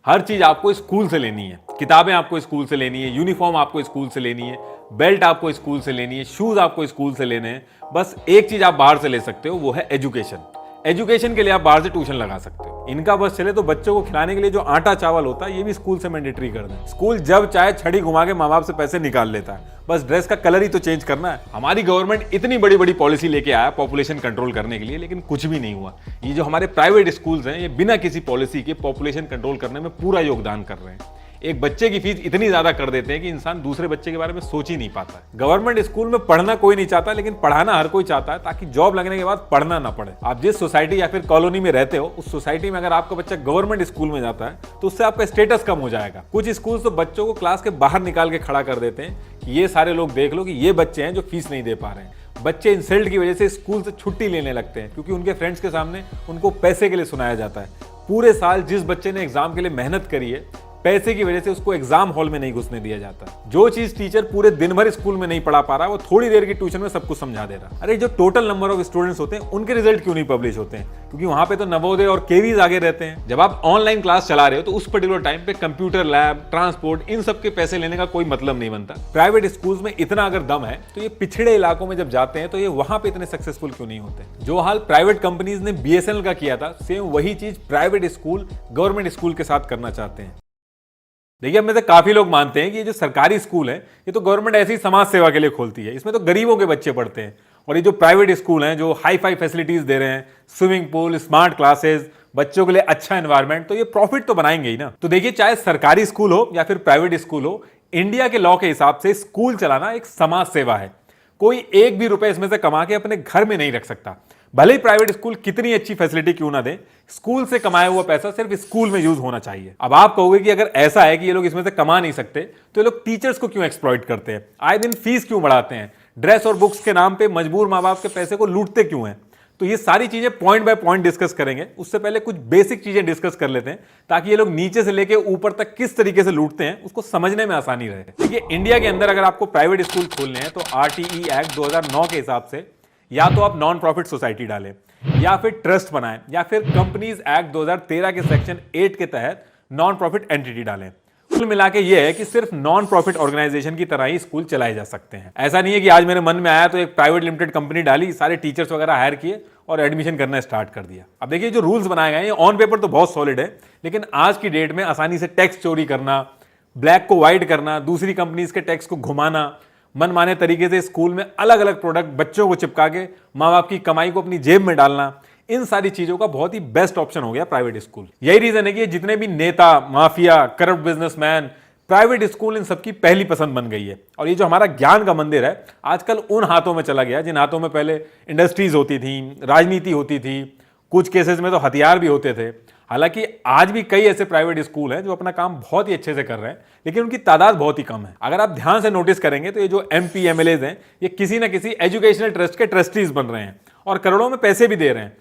हर चीज आपको स्कूल से लेनी है। किताबें आपको स्कूल से लेनी है, यूनिफॉर्म आपको स्कूल से लेनी है, बेल्ट आपको स्कूल से लेनी है, शूज आपको स्कूल से लेने हैं। बस एक चीज आप बाहर से ले सकते हो, वो है एजुकेशन। एजुकेशन के लिए आप बाहर से ट्यूशन लगा सकते हो। इनका बस चले तो बच्चों को खिलाने के लिए जो आटा चावल होता है ये भी स्कूल से मैंडेटरी कर दें। स्कूल जब चाहे छड़ी घुमा के माँ बाप से पैसे निकाल लेता है, बस ड्रेस का कलर ही तो चेंज करना है। हमारी गवर्नमेंट इतनी बड़ी बड़ी पॉलिसी लेके आया पॉपुलेशन कंट्रोल करने के लिए, लेकिन कुछ भी नहीं हुआ। ये जो हमारे प्राइवेट स्कूल्स हैं ये बिना किसी पॉलिसी के पॉपुलेशन कंट्रोल करने में पूरा योगदान कर रहे हैं। एक बच्चे की फीस इतनी ज्यादा कर देते हैं कि इंसान दूसरे बच्चे के बारे में सोच ही नहीं पाता। गवर्नमेंट स्कूल में पढ़ना कोई नहीं चाहता, लेकिन पढ़ाना हर कोई चाहता है, ताकि जॉब लगने के बाद पढ़ना ना पड़े। आप जिस सोसाइटी या फिर कॉलोनी में रहते हो, उस सोसाइटी में अगर आपका बच्चा गवर्नमेंट स्कूल में जाता है तो उससे आपका स्टेटस कम हो जाएगा। कुछ स्कूल तो बच्चों को क्लास के बाहर निकाल के खड़ा कर देते हैं कि ये सारे लोग देख लो कि ये बच्चे हैं जो फीस नहीं दे पा रहे हैं। बच्चे इंसल्ट की वजह से स्कूल से छुट्टी लेने लगते हैं, क्योंकि उनके फ्रेंड्स के सामने उनको पैसे के लिए सुनाया जाता है। पूरे साल जिस बच्चे ने एग्जाम के लिए मेहनत करी है, पैसे की वजह से उसको एग्जाम हॉल में नहीं घुसने दिया जाता। जो चीज टीचर पूरे दिन भर स्कूल में नहीं पढ़ा पा रहा, वो थोड़ी देर की ट्यूशन में सब कुछ समझा दे रहा। अरे जो टोटल नंबर ऑफ स्टूडेंट्स होते हैं उनके रिजल्ट क्यों नहीं पब्लिश होते हैं? क्योंकि वहां पे तो नवोदय और केवीज आगे रहते हैं। जब आप ऑनलाइन क्लास चला रहे हो तो उस पर्टिकुलर टाइम पे कंप्यूटर लैब, ट्रांसपोर्ट, इन सब के पैसे लेने का कोई मतलब नहीं बनता। प्राइवेट स्कूल्स में इतना अगर दम है तो ये पिछड़े इलाकों में जब जाते हैं तो ये वहां पे इतने सक्सेसफुल क्यों नहीं होते? जो हाल प्राइवेट कंपनीज ने BSNL का किया था, सेम वही चीज प्राइवेट स्कूल गवर्नमेंट स्कूल के साथ करना चाहते हैं। देखिए, अब में से काफी लोग मानते हैं कि ये जो सरकारी स्कूल है ये तो गवर्नमेंट ऐसी ही समाज सेवा के लिए खोलती है, इसमें तो गरीबों के बच्चे पढ़ते हैं। और ये जो प्राइवेट स्कूल हैं जो हाई फाई फैसिलिटीज दे रहे हैं, स्विमिंग पूल, स्मार्ट क्लासेस, बच्चों के लिए अच्छा एनवायरनमेंट, तो ये प्रॉफिट तो बनाएंगे ही ना। तो देखिए, चाहे सरकारी स्कूल हो या फिर प्राइवेट स्कूल हो, इंडिया के लॉ के हिसाब से स्कूल चलाना एक समाज सेवा है। कोई एक भी रुपए इसमें से कमा के अपने घर में नहीं रख सकता। भले ही प्राइवेट स्कूल कितनी अच्छी फैसिलिटी क्यों ना दे, स्कूल से कमाया हुआ पैसा सिर्फ स्कूल में यूज होना चाहिए। अब आप कहोगे कि अगर ऐसा है कि ये लोग इसमें से कमा नहीं सकते तो ये लोग टीचर्स को क्यों एक्सप्लॉइट करते हैं, आए दिन फीस क्यों बढ़ाते हैं, ड्रेस और बुक्स के नाम पे मजबूर माँ बाप के पैसे को लूटते क्यों हैं? तो ये सारी चीजें पॉइंट बाय पॉइंट डिस्कस करेंगे। उससे पहले कुछ बेसिक चीजें डिस्कस कर लेते हैं, ताकि ये लोग नीचे से लेके ऊपर तक किस तरीके से लूटते हैं उसको समझने में आसानी रहे। देखिए, इंडिया के अंदर अगर आपको प्राइवेट स्कूल खोलने हैं तो RTE एक्ट 2009 के हिसाब से या तो आप नॉन प्रॉफिट सोसाइटी डालें, या फिर ट्रस्ट बनाएं, या फिर कंपनीज एक्ट 2013 के सेक्शन 8 के तहत नॉन प्रॉफिट एंटिटी डालें। कुल मिला के ये है कि सिर्फ नॉन प्रॉफिट ऑर्गेनाइजेशन की तरह ही स्कूल चलाए जा सकते हैं। ऐसा नहीं है कि आज मेरे मन में आया तो एक प्राइवेट लिमिटेड कंपनी डाली, सारे टीचर्स वगैरह हायर किए और एडमिशन करना स्टार्ट कर दिया। अब देखिए, जो रूल्स बनाए गए हैं ऑन पेपर तो बहुत सॉलिड है, लेकिन आज की डेट में आसानी से टैक्स चोरी करना, ब्लैक को व्हाइट करना, दूसरी कंपनीज के टैक्स को घुमाना, मनमाने तरीके से स्कूल में अलग अलग प्रोडक्ट बच्चों को चिपका के माँ बाप की कमाई को अपनी जेब में डालना, इन सारी चीजों का बहुत ही बेस्ट ऑप्शन हो गया प्राइवेट स्कूल। यही रीजन है कि जितने भी नेता, mafia, corrupt businessman, private school इन सबकी पहली पसंद बन गई है। और ये जो हमारा ज्ञान का मंदिर है आजकल उन हाथों में चला गया जिन हाथों में पहले इंडस्ट्रीज होती थी, राजनीति होती थी, कुछ केसेस में तो हथियार भी होते थे। हालांकि आज भी कई ऐसे प्राइवेट स्कूल हैं जो अपना काम बहुत ही अच्छे से कर रहे हैं, लेकिन उनकी तादाद बहुत ही कम है। अगर आप ध्यान से नोटिस करेंगे तो ये जो MP MLAs हैं ये किसी ना किसी एजुकेशनल ट्रस्ट के ट्रस्टीज बन रहे हैं और करोड़ों में पैसे भी दे रहे हैं।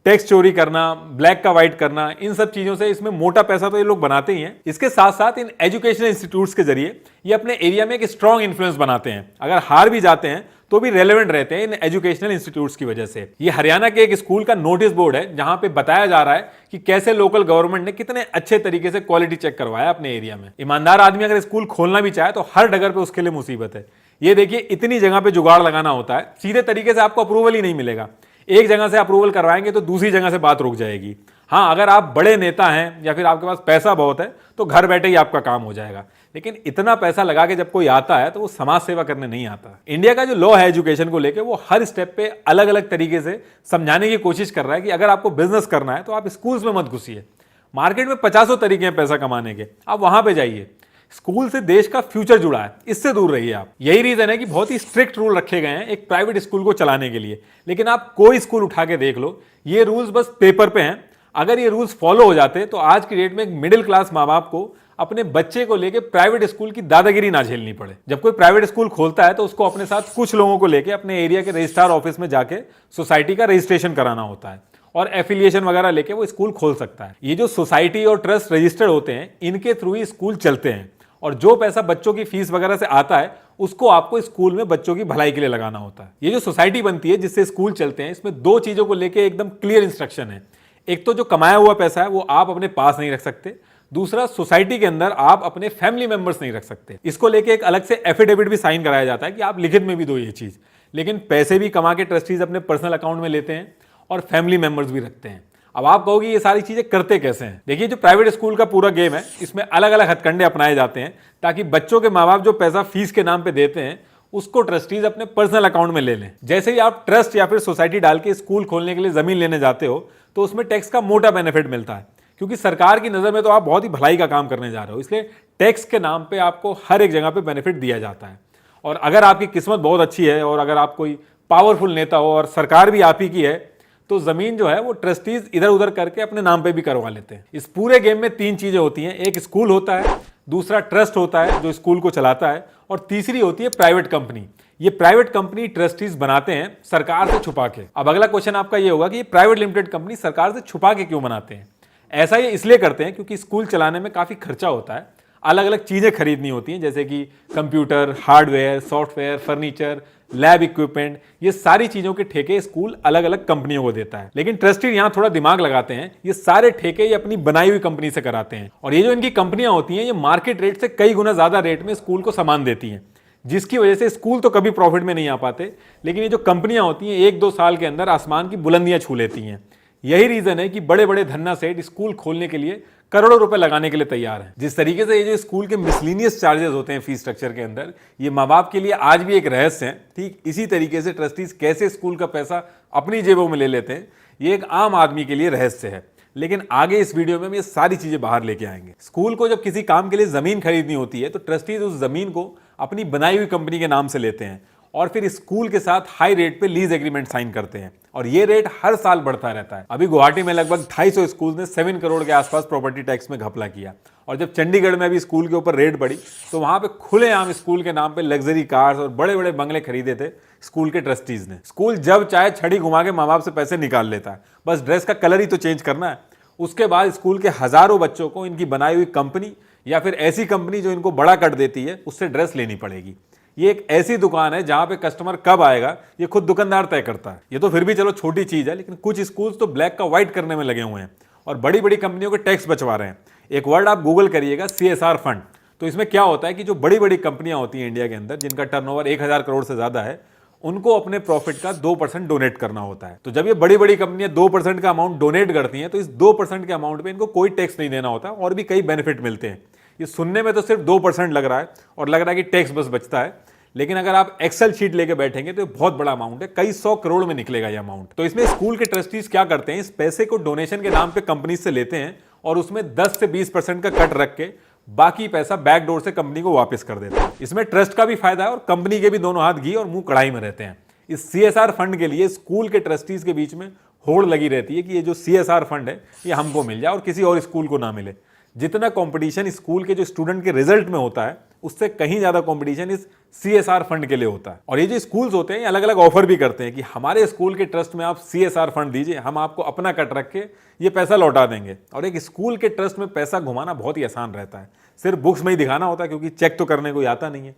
टैक्स चोरी करना, ब्लैक का व्हाइट करना, इन सब चीजों से इसमें मोटा पैसा तो ये लोग बनाते ही हैं। इसके साथ साथ इन एजुकेशनल इंस्टीट्यूट्स के जरिए ये अपने एरिया में एक स्ट्रॉन्ग इन्फ्लुएंस बनाते हैं। अगर हार भी जाते हैं तो भी रेलेवेंट रहते हैं इन एजुकेशनल इंस्टीट्यूट्स की वजह से। ये हरियाणा के एक स्कूल का नोटिस बोर्ड है जहां पे बताया जा रहा है कि कैसे लोकल गवर्नमेंट ने कितने अच्छे तरीके से क्वालिटी चेक करवाया अपने एरिया में। ईमानदार आदमी अगर स्कूल खोलना भी चाहे तो हर डगर पे उसके लिए मुसीबत है। ये देखिए, इतनी जगह पे जुगाड़ लगाना होता है, सीधे तरीके से आपको अप्रूवल ही नहीं मिलेगा। एक जगह से अप्रूवल करवाएंगे तो दूसरी जगह से बात रुक जाएगी। हाँ, अगर आप बड़े नेता हैं या फिर आपके पास पैसा बहुत है तो घर बैठे ही आपका काम हो जाएगा, लेकिन इतना पैसा लगा के जब कोई आता है तो वो समाज सेवा करने नहीं आता। इंडिया का जो लॉ है एजुकेशन को लेके, वो हर स्टेप पे अलग अलग तरीके से समझाने की कोशिश कर रहा है कि अगर आपको बिजनेस करना है तो आप स्कूल्स में मत घुसिए। मार्केट में 50 तरीके हैं पैसा कमाने के, आप वहां पे जाइए। स्कूल से देश का फ्यूचर जुड़ा है, इससे दूर रहिए आप। यही रीजन है कि बहुत ही स्ट्रिक्ट रूल रखे गए हैं एक प्राइवेट स्कूल को चलाने के लिए। लेकिन आप कोई स्कूल उठा के देख लो, ये रूल्स बस पेपर पे हैं। अगर ये रूल्स फॉलो हो जाते तो आज की डेट में एक मिडिल क्लास माँ बाप को अपने बच्चे को लेके प्राइवेट स्कूल की दादागिरी ना झेलनी पड़े। जब कोई प्राइवेट स्कूल खोलता है तो उसको अपने साथ कुछ लोगों को लेके अपने एरिया के रजिस्ट्रार ऑफिस में जाके सोसाइटी का रजिस्ट्रेशन कराना होता है और एफिलिएशन वगैरह लेके वो स्कूल खोल सकता है। ये जो सोसाइटी और ट्रस्ट रजिस्टर्ड होते हैं, इनके थ्रू ही स्कूल चलते हैं और जो पैसा बच्चों की फीस वगैरह से आता है उसको आपको स्कूल में बच्चों की भलाई के लिए लगाना होता है। ये जो सोसाइटी बनती है जिससे स्कूल चलते हैं, इसमें दो चीजों को लेके एकदम क्लियर इंस्ट्रक्शन है। एक तो जो कमाया हुआ पैसा है वो आप अपने पास नहीं रख सकते, दूसरा, सोसाइटी के अंदर आप अपने फैमिली मेंबर्स नहीं रख सकते। इसको लेके एक अलग से एफिडेविट भी साइन कराया जाता है कि आप लिखित में भी दो ये चीज। लेकिन पैसे भी कमा के ट्रस्टीज अपने पर्सनल अकाउंट में लेते हैं और फैमिली मेंबर्स भी रखते हैं। अब आप कहोगे ये सारी चीजें करते कैसे हैं? देखिए, जो प्राइवेट स्कूल का पूरा गेम है, इसमें अलग अलग हथकंडे अपनाए जाते हैं ताकि बच्चों के माँ बाप जो पैसा फीस के नाम पे देते हैं उसको ट्रस्टीज अपने पर्सनल अकाउंट में ले लें। जैसे ही आप ट्रस्ट या फिर सोसाइटी डाल के स्कूल खोलने के लिए जमीन लेने जाते हो तो उसमें टैक्स का मोटा बेनिफिट मिलता है, क्योंकि सरकार की नजर में तो आप बहुत ही भलाई का काम करने जा रहे हो, इसलिए टैक्स के नाम पे आपको हर एक जगह पे बेनिफिट दिया जाता है। और अगर आपकी किस्मत बहुत अच्छी है और अगर आप कोई पावरफुल नेता हो और सरकार भी आप ही की है तो जमीन जो है वो ट्रस्टीज इधर उधर करके अपने नाम पे भी करवा लेते हैं। इस पूरे गेम में तीन चीजें होती हैं, एक स्कूल होता है, दूसरा ट्रस्ट होता है जो स्कूल को चलाता है, और तीसरी होती है प्राइवेट कंपनी। ये प्राइवेट कंपनी ट्रस्टीज बनाते हैं सरकार से छुपा के। अब अगला क्वेश्चन आपका ये होगा कि ये प्राइवेट लिमिटेड कंपनी सरकार से छुपा के क्यों बनाते हैं? ऐसा ये इसलिए करते हैं क्योंकि स्कूल चलाने में काफी खर्चा होता है, अलग अलग चीजें खरीदनी होती हैं जैसे कि computer, hardware, software, furniture, lab equipment, ये सारी चीजों के ठेके स्कूल अलग अलग कंपनियों को देता है। लेकिन ट्रस्टी यहां थोड़ा दिमाग लगाते हैं, ये सारे ठेके ये अपनी बनाई हुई कंपनी से कराते हैं और ये जो इनकी कंपनियां होती हैं ये मार्केट रेट से कई गुना ज्यादा रेट में स्कूल को सामान देती हैं, जिसकी वजह से स्कूल तो कभी प्रॉफिट में नहीं आ पाते, लेकिन ये जो कंपनियां होती हैं 1-2 साल के अंदर आसमान की बुलंदियां छू लेती हैं। यही रीजन है कि बड़े बड़े धन्ना सेठ स्कूल खोलने के लिए करोड़ों रुपए लगाने के लिए तैयार हैं। जिस तरीके से ये जो स्कूल के मिसलिनियस चार्जेस होते हैं फीस स्ट्रक्चर के अंदर, ये माँ बाप के लिए आज भी एक रहस्य है। ठीक इसी तरीके से ट्रस्टीज कैसे स्कूल का पैसा अपनी जेबों में ले लेते हैं, ये एक आम आदमी के लिए रहस्य है। लेकिन आगे इस वीडियो में हम ये सारी चीजें बाहर लेके आएंगे। स्कूल को जब किसी काम के लिए जमीन खरीदनी होती है तो ट्रस्टीज उस जमीन को अपनी बनाई हुई कंपनी के नाम से लेते हैं और फिर स्कूल के साथ हाई रेट पे लीज एग्रीमेंट साइन करते हैं और ये रेट हर साल बढ़ता रहता है। अभी गुवाहाटी में लगभग 250 स्कूल ने 7 करोड़ के आसपास प्रॉपर्टी टैक्स में घपला किया और जब चंडीगढ़ में अभी स्कूल के ऊपर रेट बढ़ी तो वहां पे खुलेआम स्कूल के नाम पे लग्जरी कार्स और बड़े बड़े बंगले खरीदे थे स्कूल के ट्रस्टीज ने। स्कूल जब चाहे छड़ी घुमा के माँ बाप से पैसे निकाल लेता है, बस ड्रेस का कलर ही तो चेंज करना है। उसके बाद स्कूल के हजारों बच्चों को इनकी बनाई हुई कंपनी या फिर ऐसी कंपनी जो इनको बड़ा कट देती है उससे ड्रेस लेनी पड़ेगी। ये एक ऐसी दुकान है जहां पे कस्टमर कब आएगा ये खुद दुकानदार तय करता है। ये तो फिर भी चलो छोटी चीज है, लेकिन कुछ स्कूल्स तो ब्लैक का व्हाइट करने में लगे हुए हैं और बड़ी बड़ी कंपनियों के टैक्स बचवा रहे हैं। एक वर्ड आप गूगल करिएगा, CSR फंड। तो इसमें क्या होता है कि जो बड़ी बड़ी कंपनियां होती हैं इंडिया के अंदर जिनका टर्नओवर 1000 करोड़ से ज्यादा है, उनको अपने प्रॉफिट का 2% डोनेट करना होता है। तो जब ये बड़ी बड़ी कंपनियां 2% का अमाउंट डोनेट करती हैं तो इस 2% के अमाउंट पे इनको कोई टैक्स नहीं देना होता और भी कई बेनिफिट मिलते हैं। ये सुनने में तो सिर्फ 2% लग रहा है और लग रहा है कि टैक्स बस बचता है, लेकिन अगर आप एक्सेल शीट लेके बैठेंगे तो बहुत बड़ा अमाउंट है, कई 100 करोड़ में निकलेगा ये अमाउंट। तो इसमें स्कूल के ट्रस्टीज क्या करते हैं, इस पैसे को डोनेशन के नाम पे कंपनी से लेते हैं और उसमें 10 से 20% का कट रख के बाकी पैसा बैकडोर से कंपनी को वापस कर देते हैं। इसमें ट्रस्ट का भी फायदा है और कंपनी के भी दोनों हाथ घी और मुंह कढ़ाई में रहते हैं। इस CSR फंड के लिए स्कूल के ट्रस्टीज के बीच में होड़ लगी रहती है कि ये जो CSR फंड है ये हमको मिल जाए और किसी और स्कूल को ना मिले। जितना कंपटीशन स्कूल के जो स्टूडेंट के रिजल्ट में होता है उससे कहीं ज्यादा कंपटीशन इस CSR फंड के लिए होता है। और ये जो स्कूल्स होते हैं ये अलग अलग ऑफर भी करते हैं कि हमारे स्कूल के ट्रस्ट में आप CSR फंड दीजिए, हम आपको अपना कट रख के ये पैसा लौटा देंगे। और एक स्कूल के ट्रस्ट में पैसा घुमाना बहुत ही आसान रहता है, सिर्फ बुक्स में ही दिखाना होता है क्योंकि चेक तो करने कोई आता नहीं है।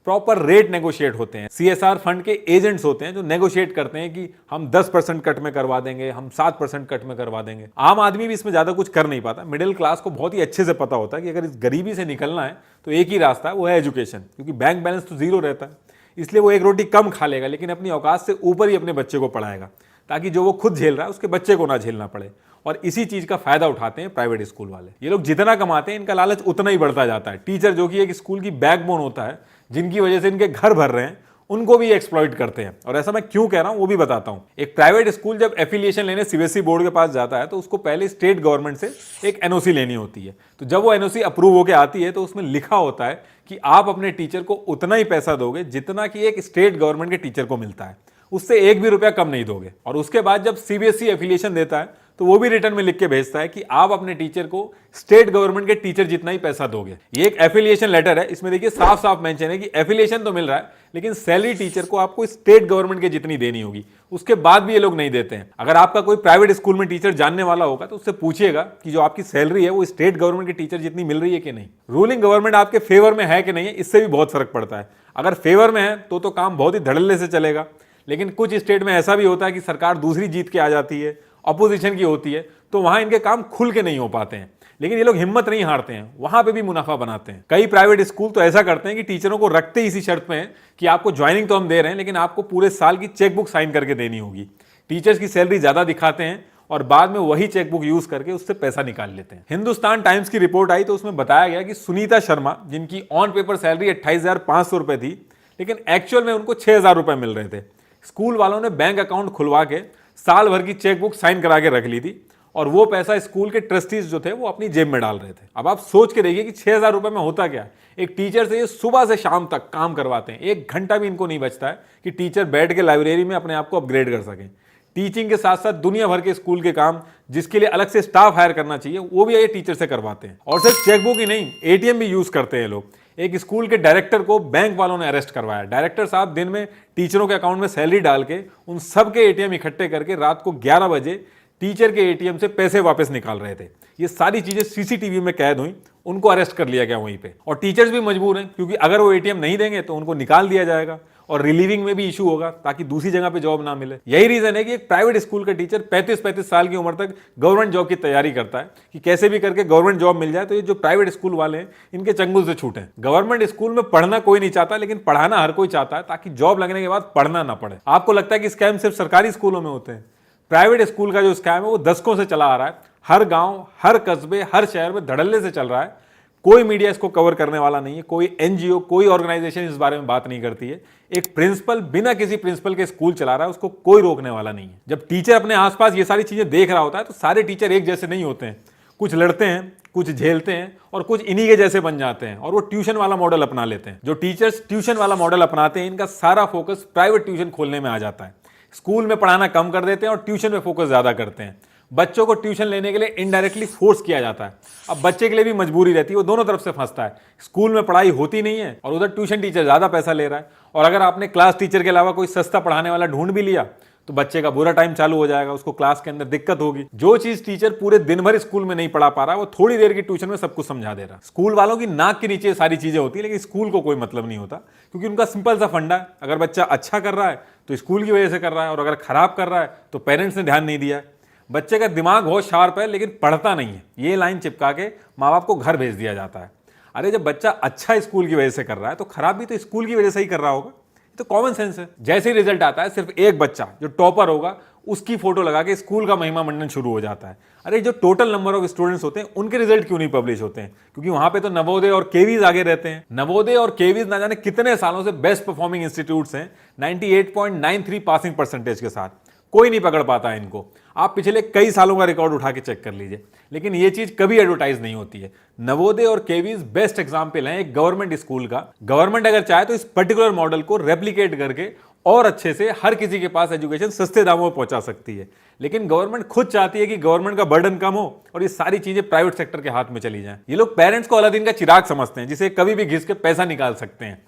प्रॉपर रेट नेगोशिएट होते हैं। CSR फंड के एजेंट्स होते हैं जो नेगोशिएट करते हैं कि हम 10% कट में करवा देंगे, हम 7% कट में करवा देंगे। आम आदमी भी इसमें ज्यादा कुछ कर नहीं पाता। मिडिल क्लास को बहुत ही अच्छे से पता होता है कि अगर इस गरीबी से निकलना है तो एक ही रास्ता है, वो है एजुकेशन, क्योंकि बैंक बैलेंस तो जीरो रहता है। इसलिए वो एक रोटी कम खा लेगा लेकिन अपनी औकात से ऊपर ही अपने बच्चे को पढ़ाएगा ताकि जो वो खुद झेल रहा है उसके बच्चे को ना झेलना पड़े। और इसी चीज का फायदा उठाते हैं प्राइवेट स्कूल वाले। ये लोग जितना कमाते हैं इनका लालच उतना ही बढ़ता जाता है। टीचर जो कि एक स्कूल की बैकबोन होता है, जिनकी वजह से इनके घर भर रहे हैं, उनको भी एक्सप्लॉइट करते हैं। और ऐसा मैं क्यों कह रहा हूं वो भी बताता हूं। एक प्राइवेट स्कूल जब एफिलिएशन लेने CBSE बोर्ड के पास जाता है तो उसको पहले स्टेट गवर्नमेंट से एक NOC लेनी होती है। तो जब वो NOC अप्रूव होकर आती है तो उसमें लिखा होता है कि आप अपने टीचर को उतना ही पैसा दोगे जितना कि एक स्टेट गवर्नमेंट के टीचर को मिलता है, उससे एक भी रुपया कम नहीं दोगे। और उसके बाद जब CBSE एफिलिएशन देता है तो वो भी रिटर्न में लिख के भेजता है कि आप अपने टीचर को स्टेट गवर्नमेंट के टीचर जितना ही पैसा दोगे। ये एक एफिलिएशन लेटर है, इसमें देखिए साफ साफ मेंशन है कि एफिलिएशन तो मिल रहा है लेकिन सैलरी टीचर को आपको स्टेट गवर्नमेंट के जितनी देनी होगी। उसके बाद भी ये लोग नहीं देते हैं। अगर आपका कोई प्राइवेट स्कूल में टीचर जानने वाला होगा तो उससे पूछिएगा कि जो आपकी सैलरी है वो स्टेट गवर्नमेंट के टीचर जितनी मिल रही है कि नहीं। रूलिंग गवर्नमेंट आपके फेवर में है कि नहीं है, इससे भी बहुत फर्क पड़ता है। अगर फेवर में है तो काम बहुत ही धड़ल्ले से चलेगा, लेकिन कुछ स्टेट में ऐसा भी होता है कि सरकार दूसरी जीत के आ जाती है, अपोजिशन की होती है, तो वहां इनके काम खुल के नहीं हो पाते हैं। लेकिन ये लोग हिम्मत नहीं हारते हैं, वहां पे भी मुनाफा बनाते हैं। कई प्राइवेट स्कूल तो ऐसा करते हैं कि टीचरों को रखते ही इसी शर्त पे हैं कि आपको ज्वाइनिंग तो हम दे रहे हैं, लेकिन आपको पूरे साल की चेकबुक साइन करके देनी होगी। टीचर्स की सैलरी ज्यादा दिखाते हैं और बाद में वही चेकबुक यूज करके उससे पैसा निकाल लेते हैं। हिंदुस्तान टाइम्स की रिपोर्ट आई तो उसमें बताया गया कि सुनीता शर्मा, जिनकी ऑन पेपर सैलरी 28,500 रुपए थी, लेकिन एक्चुअल में उनको 6,000 रुपए मिल रहे थे। स्कूल वालों ने बैंक अकाउंट खुलवा के साल भर की चेकबुक साइन करा के रख ली थी और वो पैसा स्कूल के ट्रस्टीज जो थे वो अपनी जेब में डाल रहे थे। अब आप सोच के देखिए कि 6,000 रुपए में होता क्या। एक टीचर से ये सुबह से शाम तक काम करवाते हैं, 1 घंटा भी इनको नहीं बचता है कि टीचर बैठ के लाइब्रेरी में अपने आप को अपग्रेड कर सकें। टीचिंग के साथ साथ दुनिया भर के स्कूल के काम जिसके लिए अलग से स्टाफ हायर करना चाहिए, वो भी ये टीचर से करवाते हैं। और सिर्फ चेकबुक ही नहीं, एटीएम भी यूज करते हैं लोग। एक स्कूल के डायरेक्टर को बैंक वालों ने अरेस्ट करवाया। डायरेक्टर साहब दिन में टीचरों के अकाउंट में सैलरी डाल के उन सब के एटीएम इकट्ठे करके रात को 11 बजे टीचर के एटीएम से पैसे वापस निकाल रहे थे। ये सारी चीजें सीसीटीवी में कैद हुई, उनको अरेस्ट कर लिया गया वहीं पे। और टीचर्स भी मजबूर हैं, क्योंकि अगर वो एटीएम नहीं देंगे तो उनको निकाल दिया जाएगा और रिलीविंग में भी इशू होगा ताकि दूसरी जगह पे जॉब ना मिले। यही रीजन है कि एक प्राइवेट स्कूल का टीचर 35-35 साल की उम्र तक गवर्नमेंट जॉब की तैयारी करता है कि कैसे भी करके गवर्नमेंट जॉब मिल जाए। तो ये जो प्राइवेट स्कूल वाले हैं, इनके चंगुल से छूटे। गवर्नमेंट स्कूल में पढ़ना कोई नहीं चाहता, लेकिन पढ़ाना हर कोई चाहता है ताकि जॉब लगने के बाद पढ़ना ना पड़े। आपको लगता है कि स्कैम सिर्फ सरकारी स्कूलों में होते हैं? प्राइवेट स्कूल का जो स्कैम है वो दशकों से चला आ रहा है। हर गांव, हर कस्बे, हर शहर में धड़ल्ले से चल रहा है। कोई मीडिया इसको कवर करने वाला नहीं है, कोई एनजीओ, कोई ऑर्गेनाइजेशन इस बारे में बात नहीं करती है। एक प्रिंसिपल बिना किसी प्रिंसिपल के स्कूल चला रहा है, उसको कोई रोकने वाला नहीं है। जब टीचर अपने आसपास ये सारी चीजें देख रहा होता है तो सारे टीचर एक जैसे नहीं होते हैं। कुछ लड़ते हैं, कुछ झेलते हैं और कुछ इन्हीं के जैसे बन जाते हैं और वो ट्यूशन वाला मॉडल अपना लेते हैं। जो टीचर्स ट्यूशन वाला मॉडल अपनाते हैं, इनका सारा फोकस प्राइवेट ट्यूशन खोलने में आ जाता है। स्कूल में पढ़ाना कम कर देते हैं और ट्यूशन में फोकस ज्यादा करते हैं। बच्चों को ट्यूशन लेने के लिए इनडायरेक्टली फोर्स किया जाता है। अब बच्चे के लिए भी मजबूरी रहती है, वो दोनों तरफ से फंसता है। स्कूल में पढ़ाई होती नहीं है और उधर ट्यूशन टीचर ज्यादा पैसा ले रहा है। और अगर आपने क्लास टीचर के अलावा कोई सस्ता पढ़ाने वाला ढूंढ भी लिया तो बच्चे का बुरा टाइम चालू हो जाएगा, उसको क्लास के अंदर दिक्कत होगी। जो चीज टीचर पूरे दिन भर स्कूल में नहीं पढ़ा पा रहा, वो थोड़ी देर की ट्यूशन में सब कुछ समझा दे रहा। स्कूल वालों की नाक के नीचे सारी चीजें होती है, लेकिन स्कूल को कोई मतलब नहीं होता, क्योंकि उनका सिंपल सा फंडा है। अगर बच्चा अच्छा कर रहा है तो स्कूल की वजह से कर रहा है, और अगर खराब कर रहा है तो पेरेंट्स ने ध्यान नहीं दिया। बच्चे का दिमाग बहुत शार्प है लेकिन पढ़ता नहीं है, ये लाइन चिपका के माँ बाप को घर भेज दिया जाता है। अरे जब बच्चा अच्छा स्कूल की वजह से कर रहा है तो खराब भी तो स्कूल की वजह से ही कर रहा होगा। तो कॉमन सेंस है। जैसे ही रिजल्ट आता है, सिर्फ एक बच्चा जो टॉपर होगा उसकी फोटो लगा के स्कूल का महिमा मंडन शुरू हो जाता है। अरे जो टोटल नंबर ऑफ स्टूडेंट्स होते हैं उनके रिजल्ट क्यों नहीं पब्लिश होते हैं? क्योंकि वहां पे तो नवोदय और केवीज आगे रहते हैं। नवोदय और केवीज ना जाने कितने सालों से बेस्ट परफॉर्मिंग इंस्टीट्यूट्स हैं, 98.93 पासिंग परसेंटेज के साथ। कोई नहीं पकड़ पाता है इनको। आप पिछले कई सालों का रिकॉर्ड उठा के चेक कर लीजिए, लेकिन ये चीज कभी एडवर्टाइज नहीं होती है। नवोदय और केवीज बेस्ट एग्जाम्पल हैं एक गवर्नमेंट स्कूल का। गवर्नमेंट अगर चाहे तो इस पर्टिकुलर मॉडल को रेप्लिकेट करके और अच्छे से हर किसी के पास एजुकेशन सस्ते दामों में पहुंचा सकती है। लेकिन गवर्नमेंट खुद चाहती है कि गवर्नमेंट का बर्डन कम हो और ये सारी चीजें प्राइवेट सेक्टर के हाथ में चली जाएं। ये लोग पेरेंट्स को अलादीन का चिराग समझते हैं, जिसे कभी भी घिस के पैसा निकाल सकते हैं।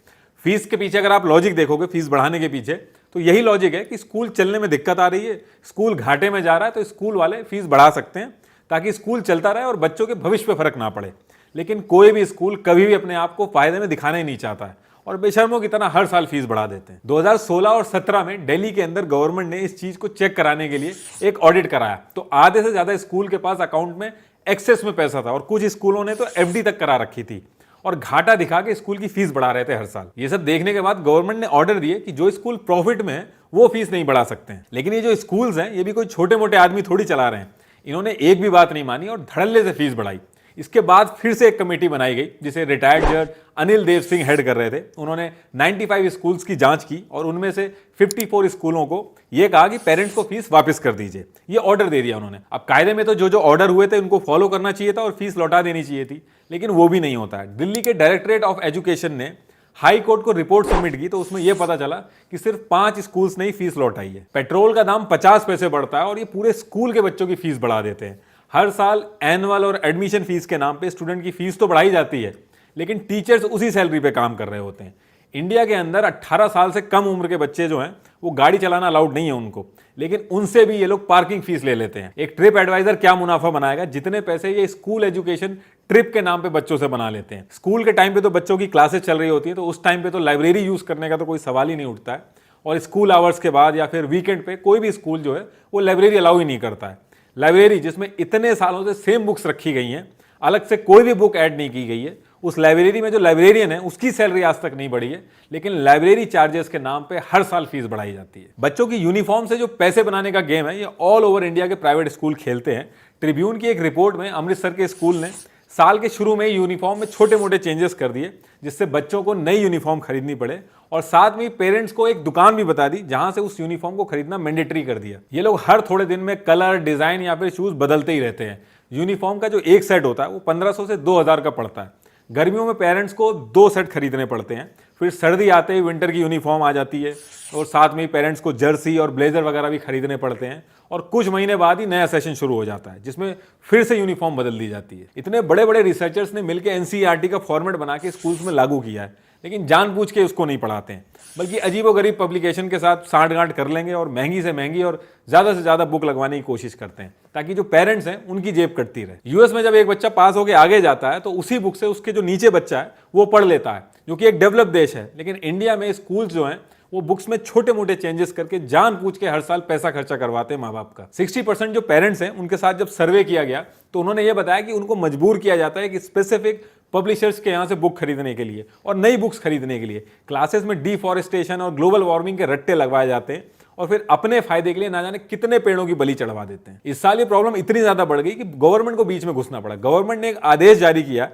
फीस के पीछे अगर आप लॉजिक देखोगे, फीस बढ़ाने के पीछे, तो यही लॉजिक है कि स्कूल चलने में दिक्कत आ रही है, स्कूल घाटे में जा रहा है, तो स्कूल वाले फीस बढ़ा सकते हैं ताकि स्कूल चलता रहे और बच्चों के भविष्य पे फर्क ना पड़े। लेकिन कोई भी स्कूल कभी भी अपने आप को फायदे में दिखाना ही नहीं चाहता है और बेशर्मों की तरह हर साल फीस बढ़ा देते हैं। 2016 और 17 में दिल्ली के अंदर गवर्नमेंट ने इस चीज को चेक कराने के लिए एक ऑडिट कराया, तो आधे से ज्यादा स्कूल के पास अकाउंट में एक्सेस में पैसा था और कुछ स्कूलों ने तो एफडी तक करा रखी थी और घाटा दिखा के स्कूल की फीस बढ़ा रहे थे हर साल। ये सब देखने के बाद गवर्नमेंट ने ऑर्डर दिए कि जो स्कूल प्रॉफिट में है वो फीस नहीं बढ़ा सकते हैं। लेकिन ये जो स्कूल्स हैं, ये भी कोई छोटे मोटे आदमी थोड़ी चला रहे हैं। इन्होंने एक भी बात नहीं मानी और धड़ल्ले से फीस बढ़ाई। इसके बाद फिर से एक कमेटी बनाई गई जिसे रिटायर्ड जज अनिल देव सिंह हेड कर रहे थे। उन्होंने 95 स्कूल्स की जांच की और उनमें से 54 स्कूलों को यह कहा कि पेरेंट्स को फीस वापस कर दीजिए। ये ऑर्डर दे दिया उन्होंने। अब कायदे में तो जो जो ऑर्डर हुए थे उनको फॉलो करना चाहिए था और फीस लौटा देनी चाहिए थी, लेकिन वो भी नहीं होता है। दिल्ली के डायरेक्टरेट ऑफ एजुकेशन ने हाई कोर्ट को रिपोर्ट सबमिट की तो उसमें यह पता चला कि सिर्फ 5 स्कूल्स ने ही फीस लौटाई है। पेट्रोल का दाम 50 पैसे बढ़ता है और ये पूरे स्कूल के बच्चों की फीस बढ़ा देते हैं। हर साल एनुअल और एडमिशन फीस के नाम पे स्टूडेंट की फीस तो बढ़ाई जाती है, लेकिन टीचर्स उसी सैलरी पे काम कर रहे होते हैं। इंडिया के अंदर 18 साल से कम उम्र के बच्चे जो हैं वो गाड़ी चलाना अलाउड नहीं है उनको, लेकिन उनसे भी ये लोग पार्किंग फीस ले लेते हैं। एक ट्रिप एडवाइजर क्या मुनाफा बनाएगा जितने पैसे ये स्कूल एजुकेशन ट्रिप के नाम पे बच्चों से बना लेते हैं। स्कूल के टाइम पे तो बच्चों की क्लासेस चल रही होती है, तो उस टाइम पे तो लाइब्रेरी यूज करने का तो कोई सवाल ही नहीं उठता है, और स्कूल आवर्स के बाद या फिर वीकेंड पे कोई भी स्कूल जो है वो लाइब्रेरी अलाउ ही नहीं करता है। लाइब्रेरी जिसमें इतने सालों से सेम बुक्स रखी गई हैं, अलग से कोई भी बुक ऐड नहीं की गई है। उस लाइब्रेरी में जो लाइब्रेरियन है उसकी सैलरी आज तक नहीं बढ़ी है, लेकिन लाइब्रेरी चार्जेस के नाम पे हर साल फीस बढ़ाई जाती है। बच्चों की यूनिफॉर्म से जो पैसे बनाने का गेम है ये ऑल ओवर इंडिया के प्राइवेट स्कूल खेलते हैं। ट्रिब्यून की एक रिपोर्ट में अमृतसर के स्कूल ने साल के शुरू में यूनिफॉर्म में छोटे मोटे चेंजेस कर दिए, जिससे बच्चों को नई यूनिफॉर्म खरीदनी पड़े, और साथ में पेरेंट्स को एक दुकान भी बता दी जहां से उस यूनिफॉर्म को खरीदना मैंडेटरी कर दिया। ये लोग हर थोड़े दिन में कलर, डिजाइन या फिर शूज बदलते ही रहते हैं। यूनिफॉर्म का जो एक सेट होता है वो 1500 से 2000 का पड़ता है। गर्मियों में पेरेंट्स को 2 सेट खरीदने पड़ते हैं। फिर सर्दी आते ही विंटर की यूनिफॉर्म आ जाती है, और साथ में पेरेंट्स को जर्सी और ब्लेजर वगैरह भी खरीदने पड़ते हैं, और कुछ महीने बाद ही नया सेशन शुरू हो जाता है जिसमें फिर से यूनिफॉर्म बदल दी जाती है। इतने बड़े बड़े रिसर्चर्स ने मिलकर एनसीईआरटी का फॉर्मेट बना के स्कूल्स में लागू किया है, लेकिन जानबूझ के उसको नहीं पढ़ाते हैं, बल्कि अजीबोगरीब पब्लिकेशन के साथ सांठगांठ कर लेंगे और महंगी से महंगी और ज्यादा से ज्यादा बुक लगवाने की कोशिश करते हैं, ताकि जो पेरेंट्स हैं उनकी जेब कटती रहे। यूएस में जब एक बच्चा पास होकर आगे जाता है तो उसी बुक से उसके जो नीचे बच्चा है वो पढ़ लेता है, जो कि एक डेवलप देश है। लेकिन इंडिया में स्कूल जो हैं वो बुक्स में छोटे मोटे चेंजेस करके जानबूझ के हर साल पैसा खर्चा करवाते हैं माँ बाप का। 60% जो पेरेंट्स हैं उनके साथ जब सर्वे किया गया तो उन्होंने ये बताया कि उनको मजबूर किया जाता है कि स्पेसिफिक पब्लिशर्स के यहाँ से बुक खरीदने के लिए और नई बुक्स खरीदने के लिए क्लासेस में डिफॉरेस्टेशन और ग्लोबल वार्मिंग के रट्टे लगवाए जाते हैं, और फिर अपने फायदे के लिए ना जाने कितने पेड़ों की बलि चढ़वा देते हैं। इस साल ये प्रॉब्लम इतनी ज्यादा बढ़ गई कि गवर्नमेंट को बीच में घुसना पड़ा। गवर्नमेंट ने एक आदेश जारी किया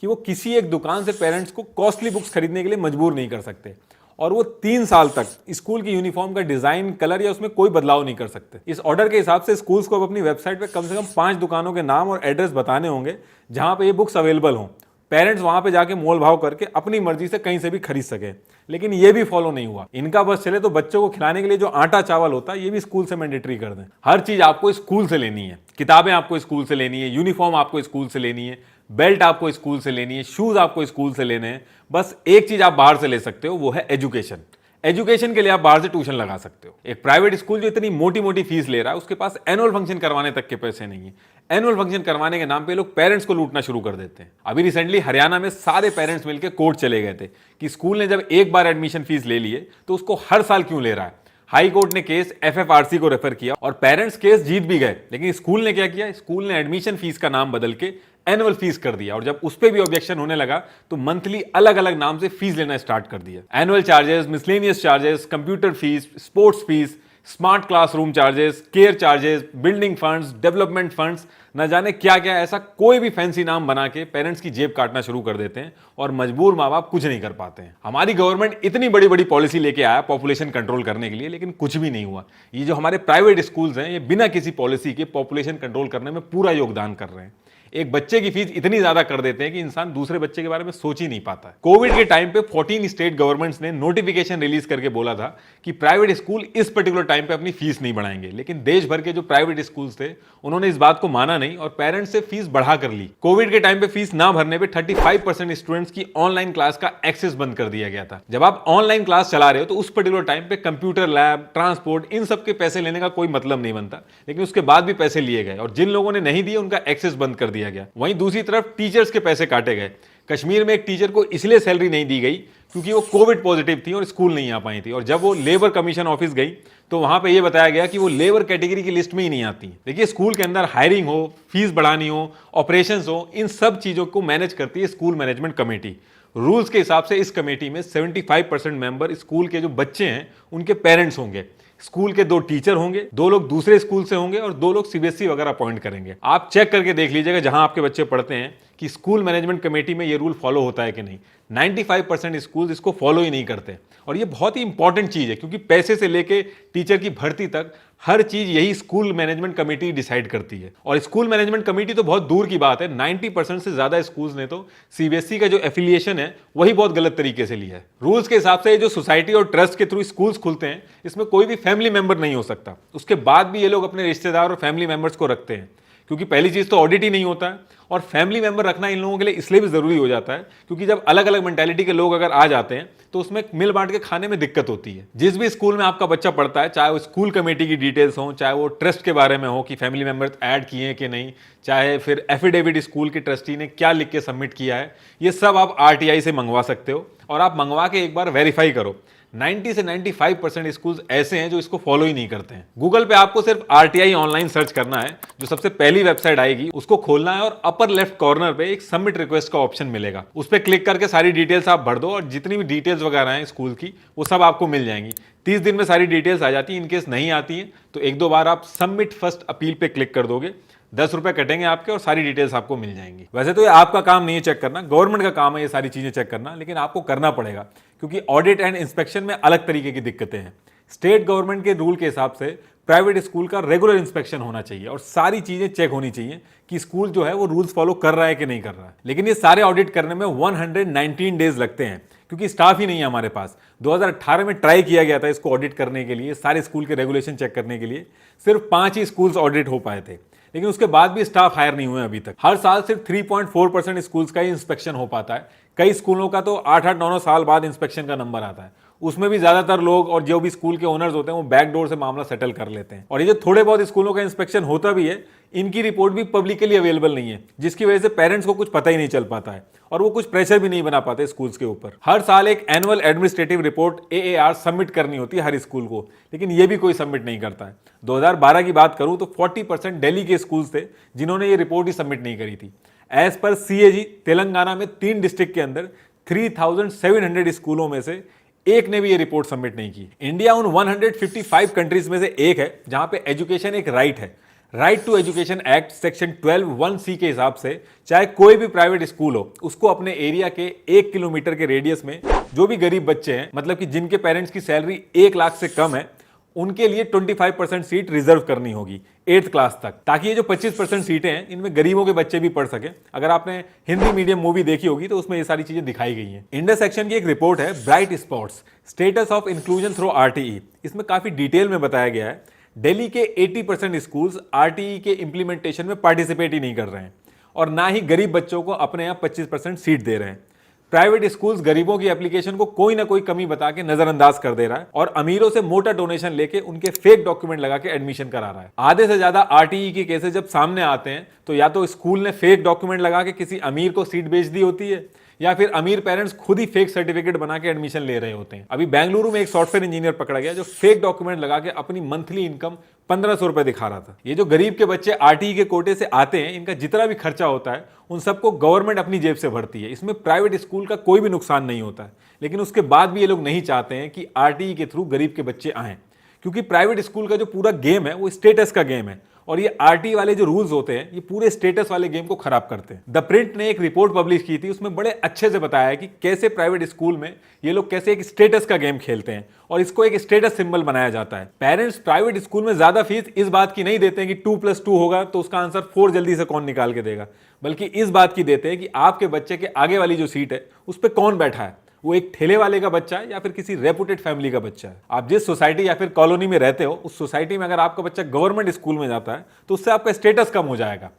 कि वो किसी एक दुकान से पेरेंट्स को कॉस्टली बुक्स खरीदने के लिए मजबूर नहीं कर सकते, और वो 3 साल तक स्कूल की यूनिफॉर्म का डिजाइन, कलर या उसमें कोई बदलाव नहीं कर सकते। इस ऑर्डर के हिसाब से स्कूल्स को अब अपनी वेबसाइट पे कम से कम 5 दुकानों के नाम और एड्रेस बताने होंगे जहां पे ये बुक्स अवेलेबल हों। पेरेंट्स वहां पे जाके मोल भाव करके अपनी मर्जी से कहीं से भी खरीद सके, लेकिन ये भी फॉलो नहीं हुआ। इनका बस चले तो बच्चों को खिलाने के लिए जो आटा चावल होता है ये भी स्कूल से मैंडेटरी कर दें। हर चीज आपको स्कूल से लेनी है। किताबें आपको स्कूल से लेनी है, यूनिफॉर्म आपको स्कूल से लेनी है, बेल्ट आपको स्कूल से लेनी है, शूज आपको स्कूल से लेने हैं। बस एक चीज आप बाहर से ले सकते हो, वो है एजुकेशन। एजुकेशन के लिए आप बाहर से ट्यूशन लगा सकते हो। एक प्राइवेट स्कूल जो इतनी मोटी मोटी फीस ले रहा है उसके पास एनुअल फंक्शन करवाने तक के पैसे नहीं है। एनुअल फंक्शन करवाने के नाम पे लोग पेरेंट्स को लूटना शुरू कर देते हैं। अभी रिसेंटली हरियाणा में सारे पेरेंट्स मिलकर कोर्ट चले गए थे कि स्कूल ने जब एक बार एडमिशन फीस ले लिए तो उसको हर साल क्यों ले रहा है। हाई कोर्ट ने केस एफएफआरसी को रेफर किया और पेरेंट्स केस जीत भी गए, लेकिन स्कूल ने क्या किया, स्कूल ने एडमिशन फीस का नाम बदल के एनुअल फीस कर दिया, और जब उस पे भी ऑब्जेक्शन होने लगा तो मंथली अलग अलग नाम से फीस लेना स्टार्ट कर दिया। Annual charges, miscellaneous charges, computer fees, sports fees, smart classroom charges, care charges, building funds, development funds, न जाने क्या क्या, ऐसा कोई भी फैंसी नाम बना के पेरेंट्स की जेब काटना शुरू कर देते हैं और मजबूर माँ बाप कुछ नहीं कर पाते हैं। हमारी गवर्नमेंट इतनी बड़ी बड़ी पॉलिसी लेके आया पॉपुलेशन कंट्रोल करने के लिए, लेकिन कुछ भी नहीं हुआ। ये जो हमारे प्राइवेट स्कूल्स हैं ये बिना किसी पॉलिसी के पॉपुलेशन कंट्रोल करने में पूरा योगदान कर रहे हैं। एक बच्चे की फीस इतनी ज्यादा कर देते हैं कि इंसान दूसरे बच्चे के बारे में सोच ही नहीं पाता है। कोविड के टाइम पे 14 स्टेट गवर्नमेंट्स ने नोटिफिकेशन रिलीज करके बोला था कि प्राइवेट स्कूल इस पर्टिकुलर टाइम पे अपनी फीस नहीं बढ़ाएंगे, लेकिन देश भर के जो प्राइवेट स्कूल्स थे उन्होंने इस बात को माना नहीं और पेरेंट्स से फीस बढ़ा कर ली। कोविड के टाइम पे फीस ना भरने पे 35% स्टूडेंट्स की ऑनलाइन क्लास का एक्सेस बंद कर दिया गया था। जब आप ऑनलाइन क्लास चला रहे हो तो उस पर्टिकुलर टाइम पे कंप्यूटर लैब, ट्रांसपोर्ट, इन सब के पैसे लेने का कोई मतलब नहीं बनता, लेकिन उसके बाद भी पैसे लिए गए और जिन लोगों ने नहीं दिए उनका एक्सेस बंद कर दिया गया। वहीं दूसरी तरफ टीचर्स के पैसे काटे गए। कश्मीर में एक टीचर को इसलिए सैलरी नहीं दी गई क्योंकि वो कोविड पॉजिटिव थी और स्कूल नहीं आ पाई थी, और जब वो लेबर कमीशन ऑफिस गई तो वहां पे ये बताया गया कि वो लेबर कैटेगरी की लिस्ट में ही नहीं आती। देखिए, स्कूल के अंदर हायरिंग हो, फीस बढ़ानी हो, ऑपरेशंस हो, इन सब चीजों को मैनेज करती है स्कूल मैनेजमेंट कमेटी। रूल्स के हिसाब से इस कमेटी में 75% मेंबर स्कूल के जो बच्चे हैं उनके पेरेंट्स होंगे। स्कूल के 2 टीचर होंगे, 2 लोग दूसरे स्कूल से होंगे और 2 लोग सीबीएसई वगैरह अपॉइंट करेंगे। आप चेक करके देख लीजिएगा जहां आपके बच्चे पढ़ते हैं कि स्कूल मैनेजमेंट कमेटी में ये रूल फॉलो होता है कि नहीं। 95% स्कूल इसको फॉलो ही नहीं करते, और ये बहुत ही इंपॉर्टेंट चीज है क्योंकि पैसे से लेके टीचर की भर्ती तक हर चीज यही स्कूल मैनेजमेंट कमेटी डिसाइड करती है। और स्कूल मैनेजमेंट कमेटी तो बहुत दूर की बात है, 90% से ज्यादा स्कूल्स ने तो सीबीएसई का जो एफिलिएशन है वही बहुत गलत तरीके से लिया है। रूल्स के हिसाब से जो सोसाइटी और ट्रस्ट के थ्रू स्कूल्स खुलते हैं इसमें कोई भी फैमिली मेंबर नहीं हो सकता। उसके बाद भी ये लोग अपने रिश्तेदार और फैमिली मेंबर्स को रखते हैं, क्योंकि पहली चीज तो ऑडिट ही नहीं होता है, और फैमिली मेंबर रखना इन लोगों के लिए इसलिए भी जरूरी हो जाता है क्योंकि जब अलग अलग मेंटालिटी के लोग अगर आ जाते हैं तो उसमें मिल बांट के खाने में दिक्कत होती है। जिस भी स्कूल में आपका बच्चा पढ़ता है, चाहे वो स्कूल कमेटी की डिटेल्स हो, चाहे वो ट्रस्ट के बारे में हो कि फैमिली मेंबर्स ऐड किए हैं कि नहीं, चाहे फिर एफिडेविट स्कूल के ट्रस्टी ने क्या लिख के सबमिट किया है, ये सब आप आरटीआई से मंगवा सकते हो और आप मंगवा के एक बार वेरीफाई करो। 90 से 95% स्कूल्स ऐसे हैं जो इसको फॉलो ही नहीं करते हैं। गूगल पे आपको सिर्फ आरटीआई ऑनलाइन सर्च करना है, जो सबसे पहली वेबसाइट आएगी उसको खोलना है और अपर लेफ्ट कॉर्नर पे एक सबमिट रिक्वेस्ट का ऑप्शन मिलेगा। उस पर क्लिक करके सारी डिटेल्स आप भर दो और जितनी भी डिटेल्स वगैरह हैं स्कूल की वो सब आपको मिल जाएंगी। 30 दिन में सारी डिटेल्स आ जाती है। इनकेस नहीं आती है तो एक दो बार आप सबमिट फर्स्ट अपील पे क्लिक कर दोगे, 10 रुपए कटेंगे आपके और सारी डिटेल्स आपको मिल जाएंगी। वैसे तो ये आपका काम नहीं है चेक करना, गवर्नमेंट का काम है ये सारी चीजें चेक करना, लेकिन आपको करना पड़ेगा क्योंकि ऑडिट एंड इंस्पेक्शन में अलग तरीके की दिक्कतें हैं। स्टेट गवर्नमेंट के रूल के हिसाब से प्राइवेट स्कूल का रेगुलर इंस्पेक्शन होना चाहिए और सारी चीजें चेक होनी चाहिए कि स्कूल जो है वो रूल्स फॉलो कर रहा है कि नहीं कर रहा है। लेकिन ये सारे ऑडिट करने में 119 डेज लगते हैं क्योंकि स्टाफ ही नहीं है हमारे पास। 2018 में ट्राई किया गया था इसको ऑडिट करने के लिए, सारे स्कूल के रेगुलेशन चेक करने के लिए, सिर्फ 5 ही स्कूल्स ऑडिट हो पाए थे, लेकिन उसके बाद भी स्टाफ हायर नहीं हुए अभी तक। हर साल सिर्फ 3.4% स्कूल्स का ही इंस्पेक्शन हो पाता है। कई स्कूलों का तो 8-8, 9 साल बाद इंस्पेक्शन का नंबर आता है। उसमें भी ज्यादातर लोग और जो भी स्कूल के ओनर्स होते हैं वो बैकडोर से मामला सेटल कर लेते हैं। और ये जो थोड़े बहुत स्कूलों का इंस्पेक्शन होता भी है, इनकी रिपोर्ट भी पब्लिकली अवेलेबल नहीं है, जिसकी वजह से पेरेंट्स को कुछ पता ही नहीं चल पाता है और वो कुछ प्रेशर भी नहीं बना पाते स्कूल्स के ऊपर। हर साल एक annual administrative report AAR submit करनी होती है हर स्कूल को, लेकिन ये भी कोई सबमिट नहीं करता है। 2012 की बात करूं तो 40% दिल्ली के स्कूल्स थे जिन्होंने ये रिपोर्ट ही सबमिट नहीं करी थी। एज पर CAG तेलंगाना में 3 डिस्ट्रिक्ट के अंदर 3700 स्कूलों में से एक ने भी ये रिपोर्ट सबमिट नहीं की। इंडिया उन 155 कंट्रीज में से एक है जहां पे एजुकेशन एक राइट है। Right to education act section 12(1)(c) के हिसाब से चाहे कोई भी प्राइवेट स्कूल हो, उसको अपने एरिया के 1 किलोमीटर के रेडियस में जो भी गरीब बच्चे हैं, मतलब कि जिनके पेरेंट्स की सैलरी 1 लाख से कम है, उनके लिए 25% सीट रिजर्व करनी होगी 8th क्लास तक, ताकि ये जो 25% सीटें हैं इनमें गरीबों के बच्चे भी पढ़ सके। अगर आपने हिंदी मीडियम मूवी देखी होगी तो उसमें ये सारी चीजें दिखाई गई हैं। इंडस एक्शन की एक रिपोर्ट है bright spots status of inclusion through RTE। इसमें काफी डिटेल में बताया गया है दिल्ली के 80% स्कूल्स RTE के इंप्लीमेंटेशन में पार्टिसिपेट ही नहीं कर रहे हैं और ना ही गरीब बच्चों को अपने यहाँ 25% सीट दे रहे हैं। प्राइवेट स्कूल्स गरीबों की एप्लीकेशन को कोई ना कोई कमी बता के नजरअंदाज कर दे रहा है और अमीरों से मोटा डोनेशन लेके उनके फेक डॉक्यूमेंट लगा के एडमिशन करा रहा है। आधे से ज्यादा RTE के केसेस जब सामने आते हैं तो या तो स्कूल ने फेक डॉक्यूमेंट लगा के किसी अमीर को सीट बेच दी होती है या फिर अमीर पेरेंट्स खुद ही फेक सर्टिफिकेट बना के एडमिशन ले रहे होते हैं। अभी बेंगलुरु में एक सॉफ्टवेयर इंजीनियर पकड़ा गया जो फेक डॉक्यूमेंट लगा के अपनी मंथली इनकम 1500 रुपए दिखा रहा था। ये जो गरीब के बच्चे RTE के कोटे से आते हैं, इनका जितना भी खर्चा होता है उन सबको गवर्नमेंट अपनी जेब से भरती है। इसमें प्राइवेट स्कूल का कोई भी नुकसान नहीं होता है, लेकिन उसके बाद भी ये लोग नहीं चाहते हैं कि RTE के थ्रू गरीब के बच्चे आएं, क्योंकि प्राइवेट स्कूल का जो पूरा गेम है वो स्टेटस का गेम है और ये RTE वाले जो रूल्स होते हैं ये पूरे स्टेटस वाले गेम को खराब करते हैं। द प्रिंट ने एक रिपोर्ट पब्लिश की थी, उसमें बड़े अच्छे से बताया है कि कैसे प्राइवेट स्कूल में ये लोग कैसे एक स्टेटस का गेम खेलते हैं और इसको एक स्टेटस सिंबल बनाया जाता है। पेरेंट्स प्राइवेट स्कूल में ज्यादा फीस इस बात की नहीं देते हैं कि 2+2 होगा तो उसका आंसर 4 जल्दी से कौन निकाल के देगा, बल्कि इस बात की देते हैं कि आपके बच्चे के आगे वाली जो सीट है उस पर कौन बैठा है, वो एक ठेले वाले का बच्चा है या फिर किसी रेपुटेड फैमिली का बच्चा है। आप जिस सोसाइटी या फिर कॉलोनी में रहते हो उस सोसाइटी में अगर आपका बच्चा गवर्नमेंट स्कूल में जाता है तो उससे आपका स्टेटस कम हो जाएगा।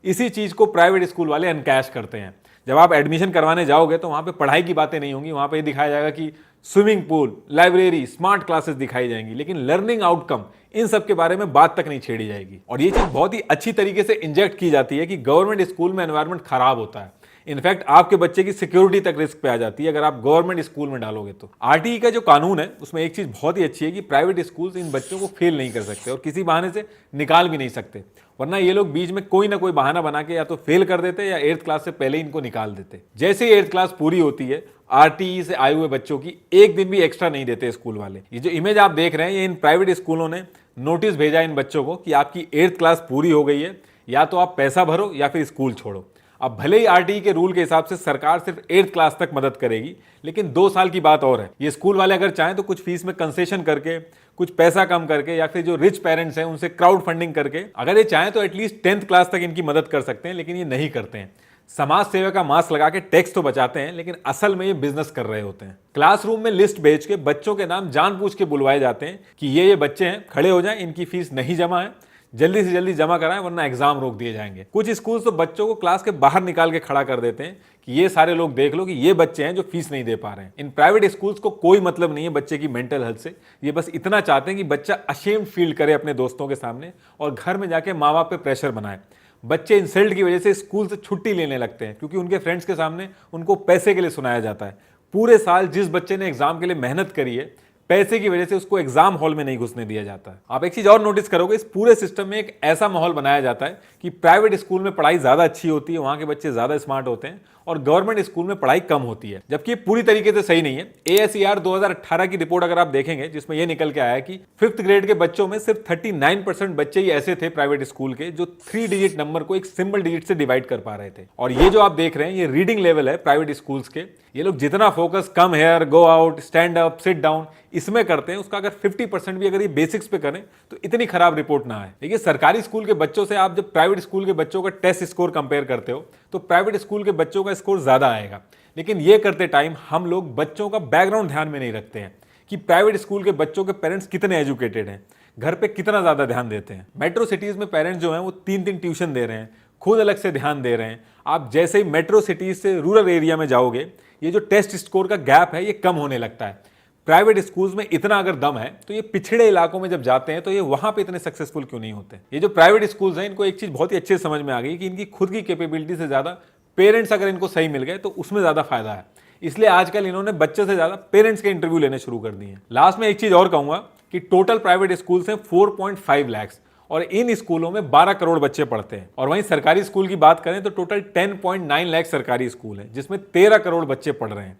इसी चीज को प्राइवेट स्कूल वाले अनकैश करते हैं। जब आप एडमिशन करवाने जाओगे तो वहां पे पढ़ाई की बातें नहीं होंगी, वहां पे दिखाया जाएगा कि swimming pool, library, smart classes दिखाई जाएंगी, लेकिन लर्निंग आउटकम इन सब के बारे में बात तक नहीं छेड़ी जाएगी। और ये चीज बहुत ही अच्छी तरीके से इंजेक्ट की जाती है कि गवर्नमेंट स्कूल में एनवायरमेंट खराब होता है। इनफैक्ट आपके बच्चे की सिक्योरिटी तक रिस्क पे आ जाती है अगर आप गवर्नमेंट स्कूल में डालोगे तो। RTE का जो कानून है उसमें एक चीज बहुत ही अच्छी है कि प्राइवेट स्कूल्स इन बच्चों को फेल नहीं कर सकते और किसी बहाने से निकाल भी नहीं सकते, वरना ये लोग बीच में कोई ना कोई बहाना बना के या तो फेल कर देते या 8th क्लास से पहले इनको निकाल देते। जैसे ही 8th क्लास पूरी होती है RTE से आए हुए बच्चों की एक दिन भी एक्स्ट्रा नहीं देते स्कूल वाले। ये जो इमेज आप देख रहे हैं ये इन प्राइवेट स्कूलों ने नोटिस भेजा इन बच्चों को कि आपकी 8th क्लास पूरी हो गई है, या तो आप पैसा भरो या फिर स्कूल छोड़ो। अब भले ही RTE के रूल के हिसाब से सरकार सिर्फ 8th क्लास तक मदद करेगी, लेकिन 2 साल की बात और है। ये स्कूल वाले अगर चाहें तो कुछ फीस में कंसेशन करके, कुछ पैसा कम करके या फिर जो रिच पेरेंट्स हैं उनसे क्राउड फंडिंग करके अगर ये चाहें तो एटलीस्ट 10th क्लास तक इनकी मदद कर सकते हैं, लेकिन ये नहीं करते हैं। समाज सेवा का मास्क लगा के टैक्स तो बचाते हैं, लेकिन असल में ये बिजनेस कर रहे होते हैं। क्लासरूम में लिस्ट भेज के बच्चों के नाम जानबूझ के बुलवाए जाते हैं कि ये बच्चे हैं, खड़े हो जाएं, इनकी फीस नहीं जमा है, जल्दी से जल्दी जमा कराएं वरना एग्जाम रोक दिए जाएंगे। कुछ स्कूल तो बच्चों को क्लास के बाहर निकाल के खड़ा कर देते हैं कि ये सारे लोग देख लो कि ये बच्चे हैं जो फीस नहीं दे पा रहे हैं। इन प्राइवेट स्कूल्स को कोई मतलब नहीं है बच्चे की मेंटल हेल्थ से, ये बस इतना चाहते हैं कि बच्चा अशेम्ड फील करे अपने दोस्तों के सामने और घर में जाके माँ बाप पे प्रेशर बनाए। बच्चे इंसल्ट की वजह से स्कूल से छुट्टी लेने लगते हैं क्योंकि उनके फ्रेंड्स के सामने उनको पैसे के लिए सुनाया जाता है। पूरे साल जिस बच्चे ने एग्जाम के लिए मेहनत करी है, पैसे की वजह से उसको एग्जाम हॉल में नहीं घुसने दिया जाता है। आप एक चीज और नोटिस करोगे, इस पूरे सिस्टम में एक ऐसा माहौल बनाया जाता है कि प्राइवेट स्कूल में पढ़ाई ज्यादा अच्छी होती है, वहां के बच्चे ज्यादा स्मार्ट होते हैं, और गवर्नमेंट स्कूल में पढ़ाई कम होती है, जबकि ये पूरी तरीके से सही नहीं है। ASER 2018 की रिपोर्ट अगर आप देखेंगे, जिसमें यह निकल के आया है कि 5th ग्रेड के बच्चों में सिर्फ 39% बच्चे ही ऐसे थे प्राइवेट स्कूल के जो 3 डिजिट नंबर को एक सिंगल डिजिट से डिवाइड कर पा रहे थे। और ये जो आप देख रहे हैं, ये रीडिंग लेवल है प्राइवेट स्कूल्स के। ये लोग जितना focus come here, go out, stand up, sit down इसमें करते हैं, उसका अगर 50% भी अगर ये बेसिक्स पे करें तो इतनी खराब रिपोर्ट ना आए। देखिए, सरकारी स्कूल के बच्चों से आप जब प्राइवेट स्कूल के बच्चों का टेस्ट स्कोर कंपेयर करते हो तो प्राइवेट स्कूल के बच्चों का स्कोर ज्यादा आएगा। लेकिन ये करते टाइम हम लोग बच्चों का बैकग्राउंड ध्यान में नहीं रखते हैं कि प्राइवेट स्कूल के बच्चों के पेरेंट्स कितने एजुकेटेड हैं, घर पे कितना ज्यादा ध्यान देते हैं। मेट्रो सिटीज में पेरेंट्स जो हैं वो 3-3 ट्यूशन दे रहे हैं, खुद अलग से ध्यान दे रहे हैं। आप जैसे ही मेट्रो सिटीज से रूरल एरिया में जाओगे, ये जो टेस्ट स्कोर का गैप है ये कम होने लगता है। प्राइवेट स्कूल्स में इतना अगर दम है तो ये पिछड़े इलाकों में जब जाते हैं तो ये वहां पे इतने सक्सेसफुल क्यों नहीं होते। ये जो प्राइवेट स्कूल्स हैं, इनको एक चीज बहुत ही अच्छे से समझ में आ गई कि इनकी खुद की कैपेबिलिटी से ज्यादा पेरेंट्स अगर इनको सही मिल गए तो उसमें ज्यादा फायदा है। इसलिए आजकल इन्होंने बच्चों से ज्यादा पेरेंट्स के इंटरव्यू लेने शुरू कर दिए हैं। लास्ट में एक चीज और कहूंगा कि टोटल प्राइवेट स्कूल्स हैं 4.5 लाख, और इन स्कूलों में 12 करोड़ बच्चे पढ़ते हैं। और वहीं सरकारी स्कूल की बात करें तो टोटल 10.9 लाख सरकारी स्कूल है, जिसमें 13 करोड़ बच्चे पढ़ रहे हैं।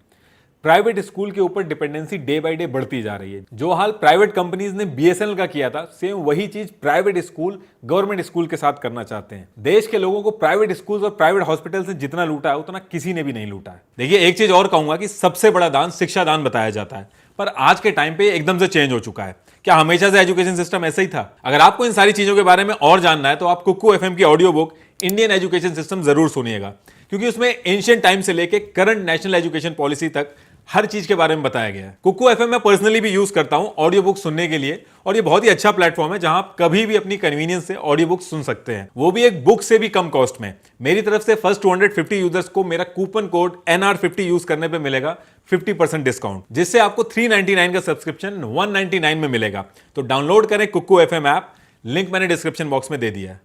प्राइवेट स्कूल के ऊपर डिपेंडेंसी डे बाय डे बढ़ती जा रही है। जो हाल प्राइवेट कंपनीज ने BSNL का किया था, सेम वही चीज प्राइवेट स्कूल गवर्नमेंट स्कूल के साथ करना चाहते हैं। देश के लोगों को प्राइवेट स्कूल और प्राइवेट हॉस्पिटल से जितना लूटा है उतना किसी ने भी नहीं लूटा है। देखिए, एक चीज और कहूंगा कि सबसे बड़ा दान शिक्षा दान बताया जाता है, पर आज के टाइम पे एकदम से चेंज हो चुका है। क्या हमेशा से एजुकेशन सिस्टम ऐसा ही था? अगर आपको इन सारी चीजों के बारे में और जानना है तो आप कुक्कू FM की audio book Indian education system जरूर सुनिएगा, क्योंकि उसमें एंशिएंट टाइम से लेकर करंट नेशनल एजुकेशन पॉलिसी तक हर चीज के बारे में बताया गया है। कुक्कू FM मैं पर्सनली भी यूज करता हूं ऑडियो बुक सुनने के लिए, और ये बहुत ही अच्छा प्लेटफॉर्म है जहां आप कभी भी अपनी कन्वीनियंस से ऑडियो बुक सुन सकते हैं, वो भी एक बुक से भी कम कॉस्ट में। मेरी तरफ से फर्स्ट 250 यूजर्स को मेरा कूपन कोड NR50 यूज करने पे मिलेगा 50% डिस्काउंट, जिससे आपको 399 का सब्सक्रिप्शन 199 में मिलेगा। तो डाउनलोड करें कुक्कू FM ऐप, लिंक मैंने डिस्क्रिप्शन बॉक्स में दे दिया है।